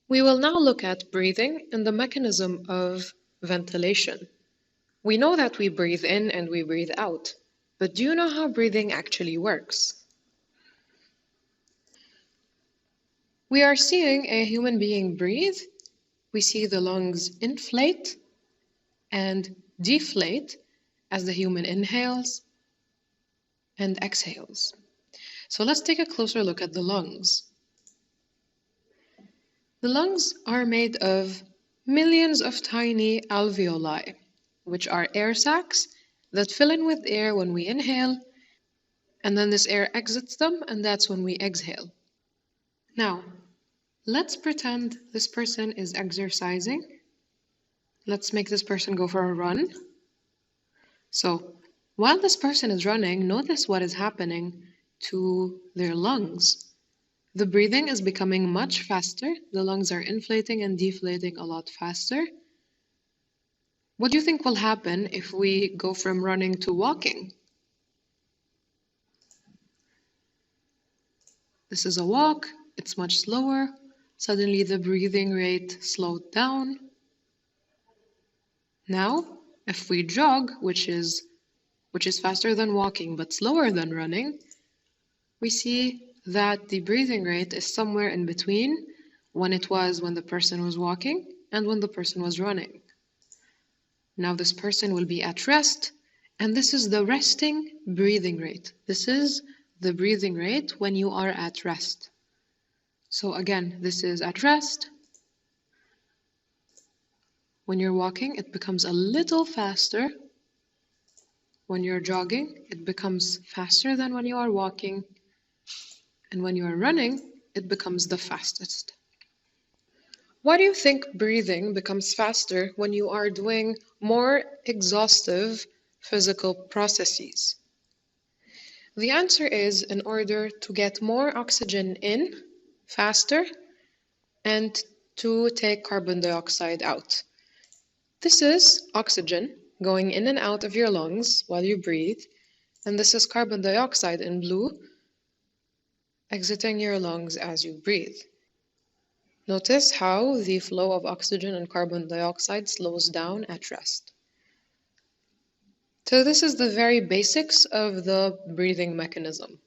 We will now look at breathing and the mechanism of ventilation. We know that we breathe in and we breathe out, but do you know how breathing actually works? We are seeing a human being breathe. We see the lungs inflate and deflate as the human inhales and exhales. So let's take a closer look at the lungs. The lungs are made of millions of tiny alveoli, which are air sacs that fill in with air when we inhale, and then this air exits them, and that's when we exhale. Now, let's pretend this person is exercising. Let's make this person go for a run. So, while this person is running, notice what is happening to their lungs. The breathing is becoming much faster. The lungs are inflating and deflating a lot faster. What do you think will happen if we go from running to walking? This is a walk. It's much slower. Suddenly the breathing rate slowed down. Now, if we jog, which is faster than walking but slower than running, we see that the breathing rate is somewhere in between when the person was walking and when the person was running. Now this person will be at rest, and this is the resting breathing rate. This is the breathing rate when you are at rest. So again, this is at rest. When you're walking, it becomes a little faster. When you're jogging, it becomes faster than when you are walking. And when you are running, it becomes the fastest. Why do you think breathing becomes faster when you are doing more exhaustive physical processes? The answer is in order to get more oxygen in faster and to take carbon dioxide out. This is oxygen going in and out of your lungs while you breathe, and this is carbon dioxide in blue exiting your lungs as you breathe. Notice how the flow of oxygen and carbon dioxide slows down at rest. So this is the very basics of the breathing mechanism.